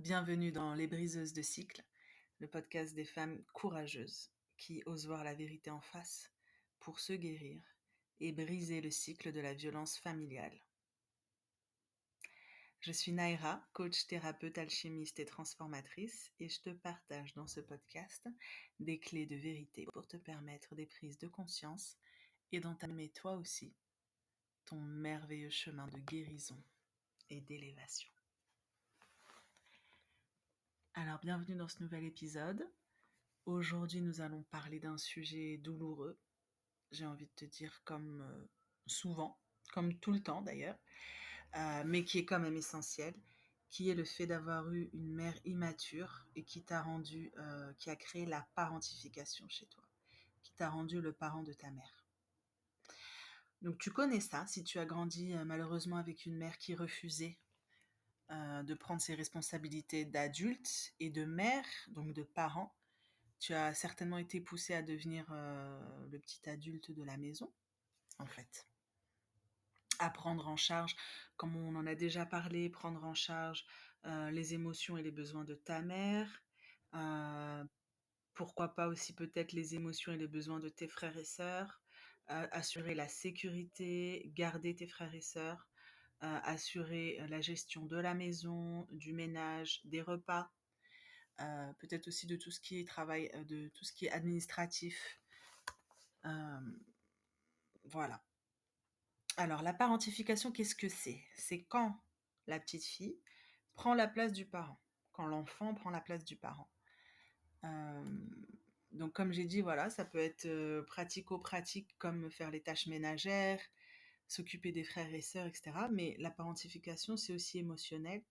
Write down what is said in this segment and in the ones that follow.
Bienvenue dans Les Briseuses de cycle, le podcast des femmes courageuses qui osent voir la vérité en face pour se guérir et briser le cycle de la violence familiale. Je suis Naira, coach, thérapeute, alchimiste et transformatrice, et je te partage dans ce podcast des clés de vérité pour te permettre des prises de conscience et d'entamer toi aussi ton merveilleux chemin de guérison et d'élévation. Alors, bienvenue dans ce nouvel épisode. Aujourd'hui, nous allons parler d'un sujet douloureux, j'ai envie de te dire comme souvent, comme tout le temps d'ailleurs, mais qui est quand même essentiel, qui est le fait d'avoir eu une mère immature et qui qui a créé la parentification chez toi, qui t'a rendu le parent de ta mère. Donc tu connais ça, si tu as grandi malheureusement avec une mère qui refusait de prendre ses responsabilités d'adulte et de mère, donc de parent. Tu as certainement été poussé à devenir le petit adulte de la maison, en fait. À prendre en charge, comme on en a déjà parlé, prendre en charge les émotions et les besoins de ta mère. Euh, Pourquoi pas aussi peut-être les émotions et les besoins de tes frères et sœurs. Assurer la sécurité, garder tes frères et sœurs. Assurer la gestion de la maison, du ménage, des repas. Peut-être aussi de tout ce qui est travail, de tout ce qui est administratif. Euh, voilà. Alors, la parentification, qu'est-ce que c'est? C'est quand la petite fille prend la place du parent, quand l'enfant prend la place du parent. Euh, donc, comme j'ai dit, voilà, ça peut être pratico-pratique, comme faire les tâches ménagères, s'occuper des frères et sœurs, etc. Mais la parentification, c'est aussi émotionnel.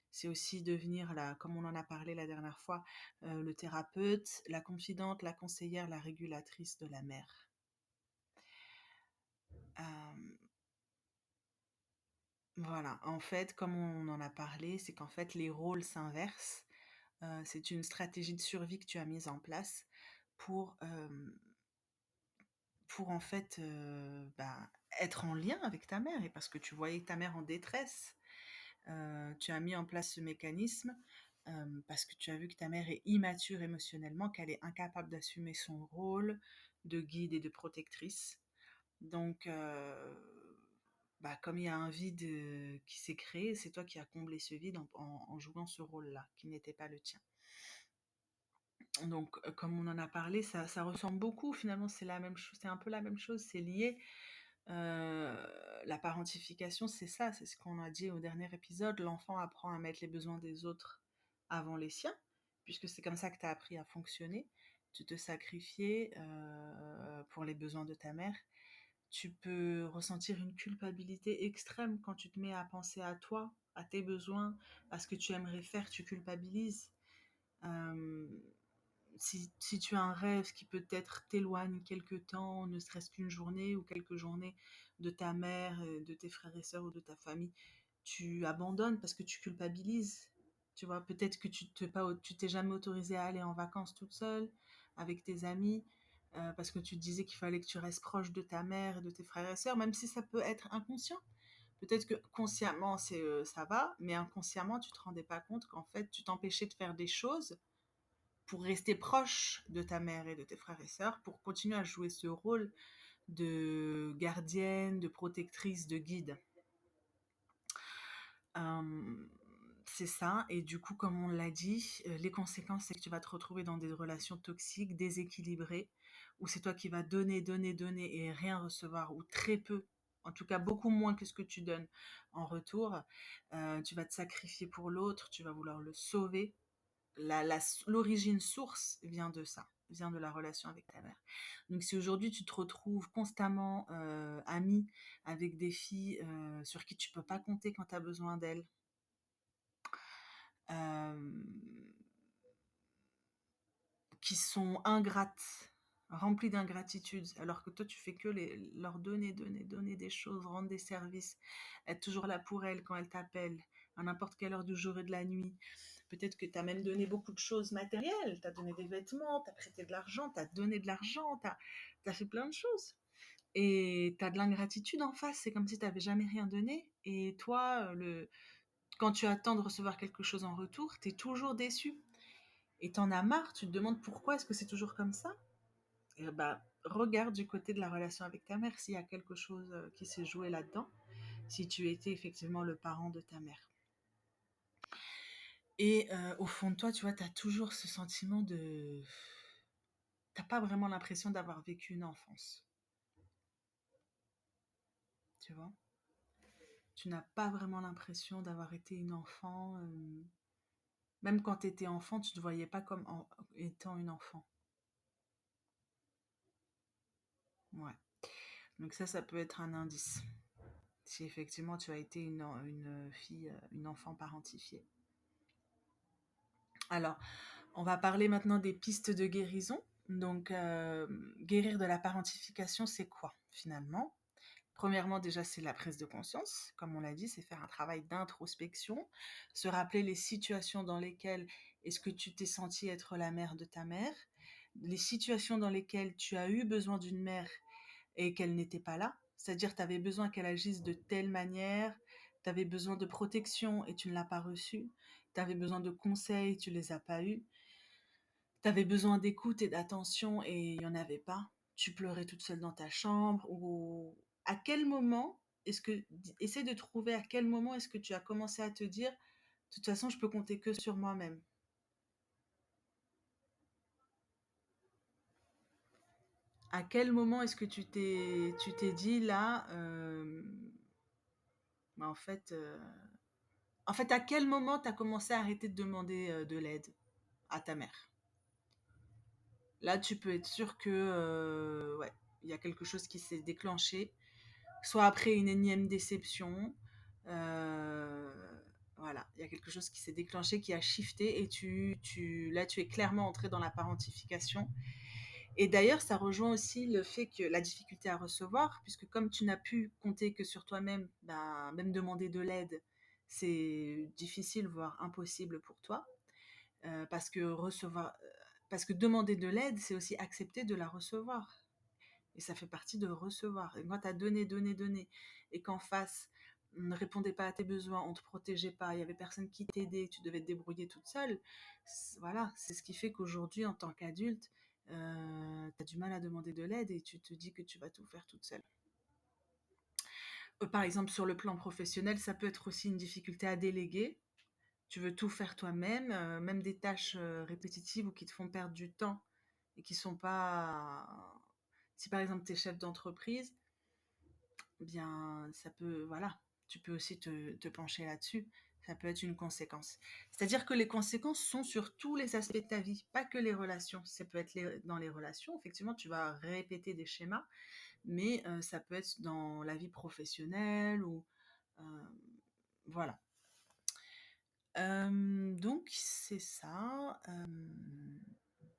C'est aussi devenir, comme on en a parlé la dernière fois, le thérapeute, la confidente, la conseillère, la régulatrice de la mère. Euh, Voilà, en fait, comme on en a parlé, c'est qu'en fait, les rôles s'inversent. C'est une stratégie de survie que tu as mise en place pour, euh, pour en fait être en lien avec ta mère. Et parce que tu voyais ta mère en détresse, tu as mis en place ce mécanisme parce que tu as vu que ta mère est immature émotionnellement, qu'elle est incapable d'assumer son rôle de guide et de protectrice. Donc, comme il y a un vide qui s'est créé, c'est toi qui as comblé ce vide en jouant ce rôle-là, qui n'était pas le tien. Donc, comme on en a parlé, ça ressemble beaucoup, finalement, c'est la même chose, c'est un peu la même chose, c'est lié. La parentification, c'est ça, c'est ce qu'on a dit au dernier épisode, l'enfant apprend à mettre les besoins des autres avant les siens, puisque c'est comme ça que tu as appris à fonctionner, tu te sacrifier pour les besoins de ta mère. Tu peux ressentir une culpabilité extrême quand tu te mets à penser à toi, à tes besoins, à ce que tu aimerais faire, tu culpabilises. Euh, si tu as un rêve qui peut-être t'éloigne quelque temps, ne serait-ce qu'une journée ou quelques journées de ta mère, de tes frères et sœurs ou de ta famille, tu abandonnes parce que tu culpabilises. Tu vois, peut-être que tu t'es jamais autorisé à aller en vacances toute seule avec tes amis parce que tu te disais qu'il fallait que tu restes proche de ta mère et de tes frères et sœurs, même si ça peut être inconscient. Peut-être que consciemment ça va, mais inconsciemment tu te rendais pas compte qu'en fait tu t'empêchais de faire des choses pour rester proche de ta mère et de tes frères et sœurs, pour continuer à jouer ce rôle de gardienne, de protectrice, de guide. Euh, c'est ça, et du coup, comme on l'a dit, les conséquences, c'est que tu vas te retrouver dans des relations toxiques, déséquilibrées, où c'est toi qui vas donner, donner, donner et rien recevoir, ou très peu, en tout cas beaucoup moins que ce que tu donnes en retour. Tu vas te sacrifier pour l'autre, tu vas vouloir le sauver. L'origine source vient de ça, vient de la relation avec ta mère. Donc si aujourd'hui tu te retrouves constamment amie avec des filles sur qui tu peux pas compter quand tu as besoin d'elles, euh, qui sont ingrates, remplies d'ingratitude, alors que toi tu fais que leur donner, donner, donner des choses, rendre des services, être toujours là pour elles quand elles t'appellent, à n'importe quelle heure du jour et de la nuit. Peut-être que tu as même donné beaucoup de choses matérielles, tu as donné des vêtements, tu as prêté de l'argent, tu as donné de l'argent, tu as fait plein de choses. Et tu as de l'ingratitude en face, c'est comme si tu n'avais jamais rien donné. Et toi, Quand tu attends de recevoir quelque chose en retour, tu es toujours déçu. Et t'en as marre, tu te demandes pourquoi est-ce que c'est toujours comme ça. Et bah, regarde du côté de la relation avec ta mère s'il y a quelque chose qui s'est joué là-dedans, si tu étais effectivement le parent de ta mère. Et au fond de toi, tu vois, tu as toujours ce sentiment de... T'as pas vraiment l'impression d'avoir vécu une enfance, tu vois. Tu n'as pas vraiment l'impression d'avoir été une enfant. Même quand tu étais enfant, tu ne te voyais pas comme étant une enfant. Ouais. Donc ça peut être un indice. Si effectivement tu as été une fille, une enfant parentifiée. Alors, on va parler maintenant des pistes de guérison. Donc, guérir de la parentification, c'est quoi finalement? Premièrement, déjà, c'est la prise de conscience. Comme on l'a dit, c'est faire un travail d'introspection, se rappeler les situations dans lesquelles est-ce que tu t'es senti être la mère de ta mère, les situations dans lesquelles tu as eu besoin d'une mère et qu'elle n'était pas là. C'est-à-dire, tu avais besoin qu'elle agisse de telle manière, tu avais besoin de protection et tu ne l'as pas reçue, tu avais besoin de conseils, tu ne les as pas eus, tu avais besoin d'écoute et d'attention et il n'y en avait pas. Tu pleurais toute seule dans ta chambre ou à quel moment est-ce que essaie de trouver à quel moment est-ce que tu as commencé à te dire de toute façon je peux compter que sur moi-même. À quel moment est-ce que tu t'es dit là bah, en fait à quel moment tu as commencé à arrêter de demander de l'aide à ta mère? Là, tu peux être sûr que ouais, il y a quelque chose qui s'est déclenché soit après une énième déception. euh, voilà, il y a quelque chose qui s'est déclenché, qui a shifté, et là, tu es clairement entré dans la parentification. Et d'ailleurs, ça rejoint aussi le fait que la difficulté à recevoir, puisque comme tu n'as pu compter que sur toi-même, ben, même demander de l'aide, c'est difficile, voire impossible pour toi, parce que parce que demander de l'aide, c'est aussi accepter de la recevoir. Et ça fait partie de recevoir. Et quand tu as donné, donné, donné, et qu'en face, on ne répondait pas à tes besoins, on ne te protégeait pas, il n'y avait personne qui t'aidait, tu devais te débrouiller toute seule, voilà, c'est ce qui fait qu'aujourd'hui, en tant qu'adulte, tu as du mal à demander de l'aide et tu te dis que tu vas tout faire toute seule. Par exemple, sur le plan professionnel, ça peut être aussi une difficulté à déléguer. Tu veux tout faire toi-même, même des tâches répétitives ou qui te font perdre du temps et qui sont pas... Si par exemple tu es chef d'entreprise, eh bien ça peut, voilà, tu peux aussi te pencher là-dessus. Ça peut être une conséquence. C'est-à-dire que les conséquences sont sur tous les aspects de ta vie, pas que les relations. Ça peut être dans les relations, effectivement, tu vas répéter des schémas, mais ça peut être dans la vie professionnelle ou... euh, voilà. Donc c'est ça.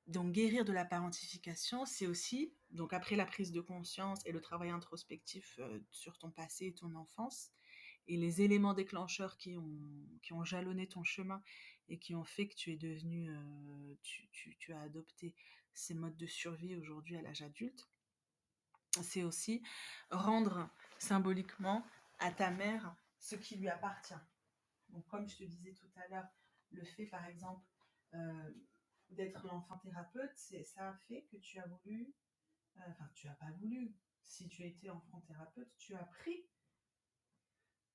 Donc guérir de la parentification, c'est aussi, donc après la prise de conscience et le travail introspectif sur ton passé et ton enfance, et les éléments déclencheurs qui ont jalonné ton chemin et qui ont fait que tu es devenu, tu as adopté ces modes de survie aujourd'hui à l'âge adulte, c'est aussi rendre symboliquement à ta mère ce qui lui appartient. Donc, comme je te disais tout à l'heure, le fait, par exemple, euh, d'être l'enfant thérapeute, ça a fait que tu as voulu, enfin, tu n'as pas voulu. Si tu étais enfant thérapeute, tu as pris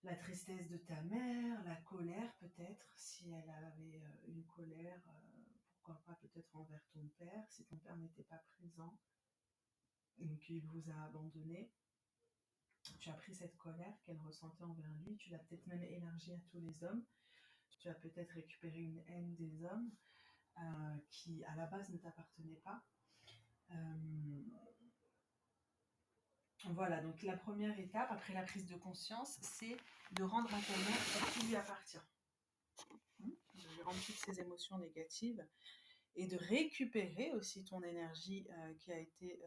la tristesse de ta mère, la colère peut-être, si elle avait une colère, pourquoi pas peut-être envers ton père, si ton père n'était pas présent, et qu'il vous a abandonné. Tu as pris cette colère qu'elle ressentait envers lui, tu l'as peut-être même élargie à tous les hommes, tu as peut-être récupéré une haine des hommes, qui à la base ne t'appartenait pas. Euh, voilà, donc la première étape après la prise de conscience, c'est de rendre à ta mère ce qui lui appartient. De lui rendre toutes ces émotions négatives et de récupérer aussi ton énergie qui a été...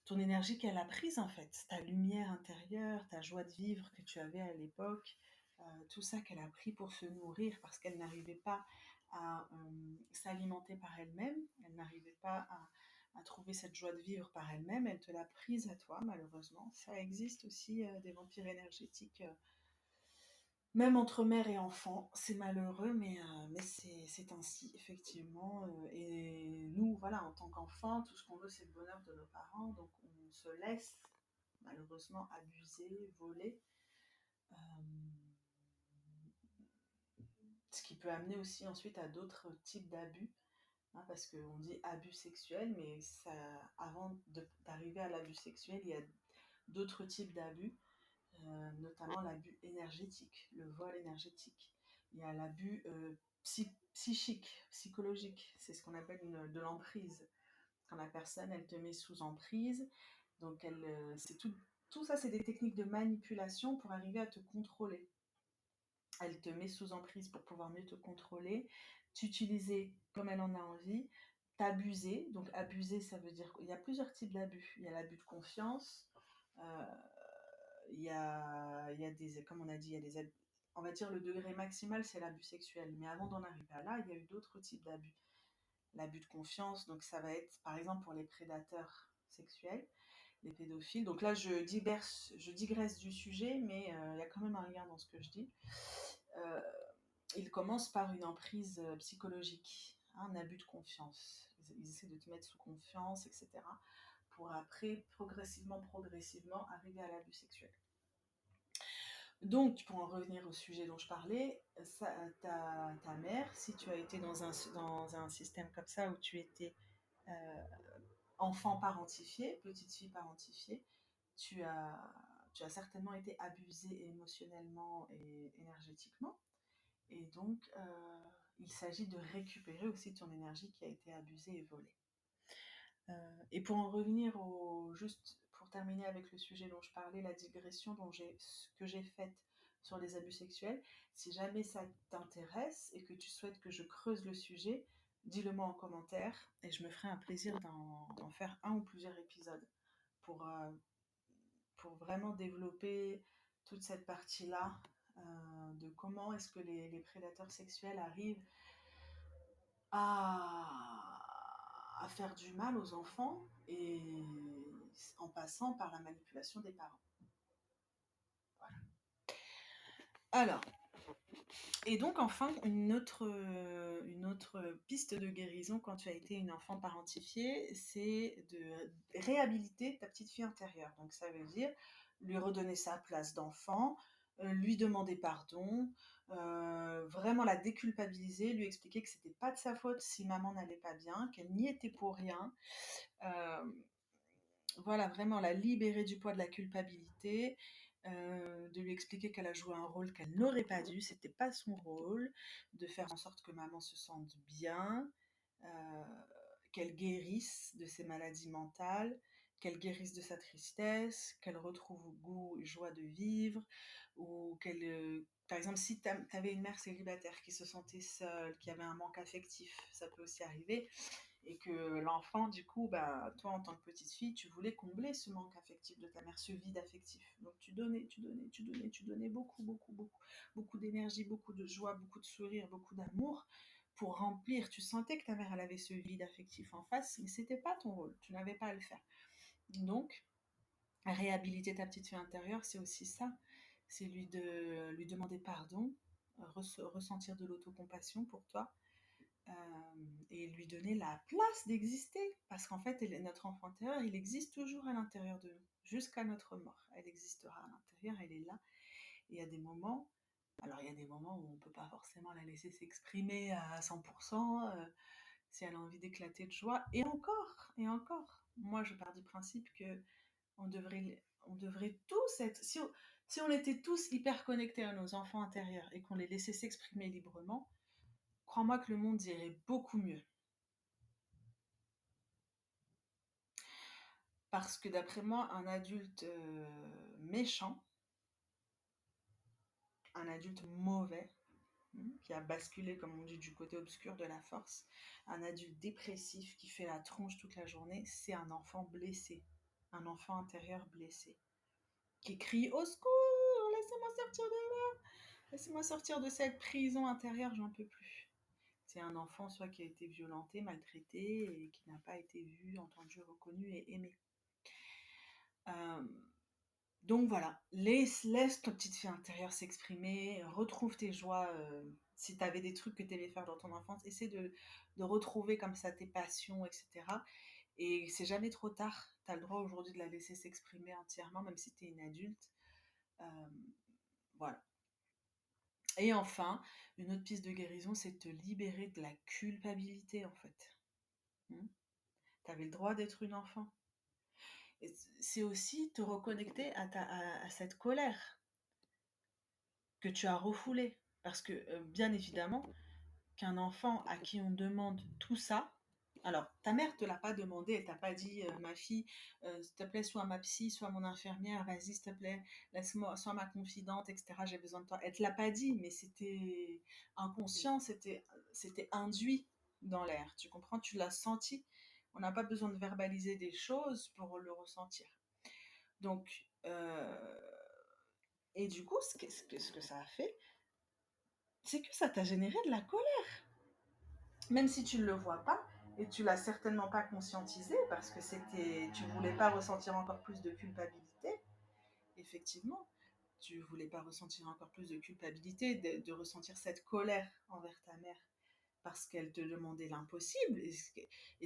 ton énergie qu'elle a prise en fait, ta lumière intérieure, ta joie de vivre que tu avais à l'époque, tout ça qu'elle a pris pour se nourrir parce qu'elle n'arrivait pas à s'alimenter par elle-même, elle n'arrivait pas à trouver cette joie de vivre par elle-même, elle te l'a prise à toi malheureusement. Ça existe aussi des vampires énergétiques Même entre mère et enfant, c'est malheureux, mais c'est ainsi, effectivement. Et nous, voilà, en tant qu'enfants, tout ce qu'on veut, c'est le bonheur de nos parents. Donc on se laisse malheureusement abuser, voler. euh, Ce qui peut amener aussi ensuite à d'autres types d'abus, hein, parce qu'on dit abus sexuel, mais ça, d'arriver à l'abus sexuel, il y a d'autres types d'abus, notamment l'abus énergétique, le vol énergétique. Il y a l'abus psychique, psychologique, c'est ce qu'on appelle de l'emprise. Quand la personne, elle te met sous emprise, donc c'est tout ça, c'est des techniques de manipulation pour arriver à te contrôler. Elle te met sous emprise pour pouvoir mieux te contrôler, t'utiliser comme elle en a envie, t'abuser. Donc abuser, ça veut dire qu'il y a plusieurs types d'abus. Il y a l'abus de confiance, euh, il y a des, comme on a dit, il y a des abus. On va dire le degré maximal, c'est l'abus sexuel. Mais avant d'en arriver à là, il y a eu d'autres types d'abus. L'abus de confiance, donc ça va être par exemple pour les prédateurs sexuels, les pédophiles. Donc là, je digresse du sujet, mais il y a quand même un lien dans ce que je dis. Euh, il commence par une emprise psychologique, hein, un abus de confiance. Ils essaient de te mettre sous confiance, etc. Pour après, progressivement, arriver à l'abus sexuel. Donc, pour en revenir au sujet dont je parlais, ta mère, si tu as été dans un système comme ça où tu étais euh, enfant parentifié, petite fille parentifiée, tu as, tu as certainement été abusée émotionnellement et énergétiquement. Et donc, il s'agit de récupérer aussi ton énergie qui a été abusée et volée. Et pour en revenir juste pour terminer avec le sujet dont je parlais, la digression que j'ai faite sur les abus sexuels, si jamais ça t'intéresse et que tu souhaites que je creuse le sujet, dis-le moi en commentaire et je me ferai un plaisir d'en faire un ou plusieurs épisodes pour, euh, pour vraiment développer toute cette partie-là de comment est-ce que les prédateurs sexuels arrivent à faire du mal aux enfants et en passant par la manipulation des parents. Voilà. Alors, et donc enfin, une autre piste de guérison quand tu as été une enfant parentifiée, c'est de réhabiliter ta petite fille intérieure. Donc ça veut dire lui redonner sa place d'enfant, lui demander pardon, vraiment la déculpabiliser, lui expliquer que c'était pas de sa faute si maman n'allait pas bien, qu'elle n'y était pour rien. Euh, voilà, vraiment la libérer du poids de la culpabilité, de lui expliquer qu'elle a joué un rôle qu'elle n'aurait pas dû, c'était pas son rôle, de faire en sorte que maman se sente bien, euh, qu'elle guérisse de ses maladies mentales, qu'elle guérisse de sa tristesse, qu'elle retrouve goût et joie de vivre, ou qu'elle... par exemple, si tu avais une mère célibataire qui se sentait seule, qui avait un manque affectif, ça peut aussi arriver, et que l'enfant, du coup, bah, toi en tant que petite fille, tu voulais combler ce manque affectif de ta mère, ce vide affectif. Donc tu donnais beaucoup d'énergie, beaucoup de joie, beaucoup de sourire, beaucoup d'amour pour remplir. Tu sentais que ta mère, elle avait ce vide affectif en face, mais c'était pas ton rôle, tu n'avais pas à le faire. Donc, réhabiliter ta petite fille intérieure, c'est aussi ça. C'est lui demander pardon, ressentir de l'autocompassion pour toi, euh, et lui donner la place d'exister. Parce qu'en fait, notre enfant intérieur, il existe toujours à l'intérieur de nous, jusqu'à notre mort. Elle existera à l'intérieur, elle est là. Et il y a des moments, alors il y a des moments où on ne peut pas forcément la laisser s'exprimer à 100%, si elle a envie d'éclater de joie. Et encore. Moi, je pars du principe que on devrait tous être, si on était tous hyper connectés à nos enfants intérieurs et qu'on les laissait s'exprimer librement, crois-moi que le monde irait beaucoup mieux. Parce que d'après moi, un adulte méchant, un adulte mauvais, qui a basculé, comme on dit, du côté obscur de la force, un adulte dépressif qui fait la tronche toute la journée, c'est un enfant blessé, un enfant intérieur blessé, qui crie au secours, laissez-moi sortir de là, laissez-moi sortir de cette prison intérieure, j'en peux plus. C'est un enfant soit qui a été violenté, maltraité et qui n'a pas été vu, entendu, reconnu et aimé. Euh, Donc voilà, laisse ta petite fille intérieure s'exprimer, retrouve tes joies. Si tu avais des trucs que tu aimais faire dans ton enfance, essaie de retrouver comme ça tes passions, etc. Et c'est jamais trop tard. Tu as le droit aujourd'hui de la laisser s'exprimer entièrement, même si tu es une adulte. Euh, voilà. Et enfin, une autre piste de guérison, c'est de te libérer de la culpabilité, en fait. Tu avais le droit d'être une enfant. Et c'est aussi te reconnecter à cette colère que tu as refoulée. Parce que, bien évidemment, qu'un enfant à qui on demande tout ça, alors ta mère te l'a pas demandé, elle t'a pas dit ma fille, s'il te plaît, sois ma psy, sois mon infirmière, vas-y, s'il te plaît, laisse-moi, sois ma confidente, etc. J'ai besoin de toi. Elle te l'a pas dit, mais c'était inconscient, c'était induit dans l'air. Tu comprends? Tu l'as senti. On n'a pas besoin de verbaliser des choses pour le ressentir. Donc, et du coup, ce que ça a fait, c'est que ça t'a généré de la colère. Même si tu ne le vois pas, et tu l'as certainement pas conscientisé, parce que tu voulais pas ressentir encore plus de culpabilité, effectivement, tu voulais pas ressentir encore plus de culpabilité, de ressentir cette colère envers ta mère, parce qu'elle te demandait l'impossible, et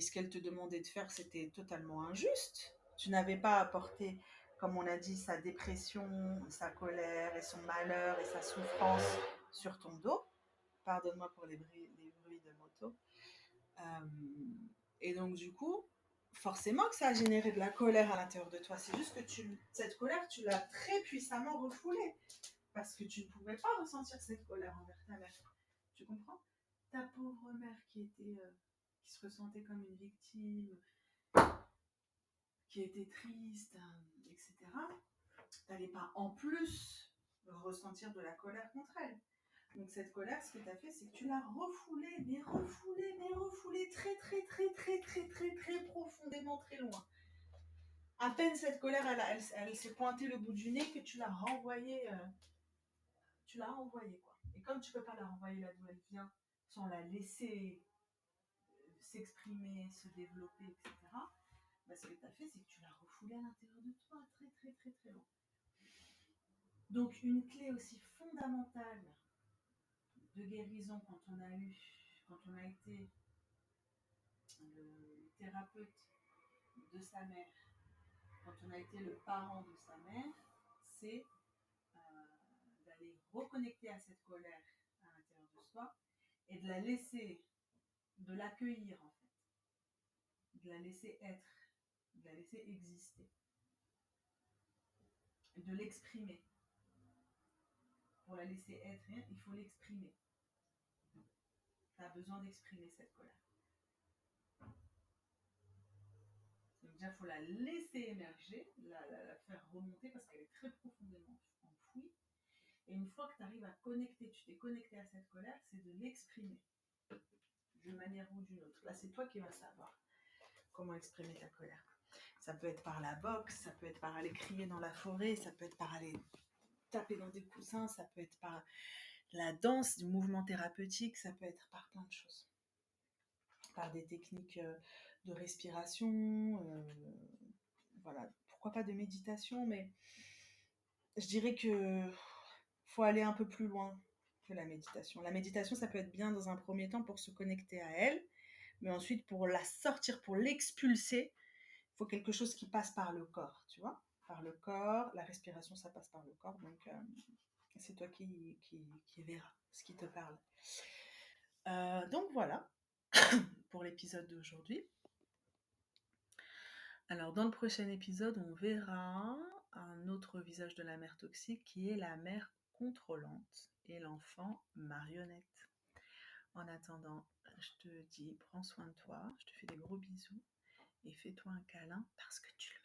ce qu'elle te demandait de faire, c'était totalement injuste. Tu n'avais pas apporté, comme on a dit, sa dépression, sa colère, et son malheur, et sa souffrance sur ton dos. Pardonne-moi pour les bruits de moto. Et donc, du coup, forcément que ça a généré de la colère à l'intérieur de toi. C'est juste que cette colère, tu l'as très puissamment refoulée. Parce que tu ne pouvais pas ressentir cette colère envers ta mère. Tu comprends? Ta pauvre mère qui se ressentait comme une victime, qui était triste, etc. T'allais pas en plus ressentir de la colère contre elle. Donc cette colère, ce que tu as fait, c'est que tu l'as refoulée, mais refoulée très, très, très, très, très, très, très profondément, très loin. À peine cette colère, elle s'est pointée le bout du nez que tu l'as renvoyée, quoi. Et comme tu peux pas la renvoyer là d'où elle vient, sans la laisser s'exprimer, se développer, etc., bah, ce que tu as fait, c'est que tu l'as refoulée à l'intérieur de toi, très, très, très, très loin. Donc une clé aussi fondamentale de guérison quand on a été le thérapeute de sa mère, quand on a été le parent de sa mère, c'est d'aller reconnecter à cette colère à l'intérieur de soi et de la laisser, de l'accueillir en fait, de la laisser être, de la laisser exister, de l'exprimer. Pour la laisser être, il faut l'exprimer. Tu as besoin d'exprimer cette colère. Donc déjà, il faut la laisser émerger, la faire remonter parce qu'elle est très profondément enfouie. Et une fois que tu arrives à connecter, tu t'es connecté à cette colère, c'est de l'exprimer d'une manière ou d'une autre. Là, c'est toi qui vas savoir comment exprimer ta colère. Ça peut être par la boxe, ça peut être par aller crier dans la forêt, ça peut être par aller taper dans des coussins, ça peut être par la danse, du mouvement thérapeutique, ça peut être par plein de choses. Par des techniques de respiration, voilà, pourquoi pas de méditation, mais je dirais que faut aller un peu plus loin que la méditation. La méditation, ça peut être bien dans un premier temps pour se connecter à elle, mais ensuite pour la sortir, pour l'expulser, il faut quelque chose qui passe par le corps, tu vois, par le corps. La respiration, ça passe par le corps, donc c'est toi qui verras ce qui te parle. Donc voilà pour l'épisode d'aujourd'hui. Alors dans le prochain épisode, on verra un autre visage de la mère toxique qui est la mère contrôlante et l'enfant marionnette. En attendant, je te dis, prends soin de toi, je te fais des gros bisous et fais-toi un câlin parce que tu le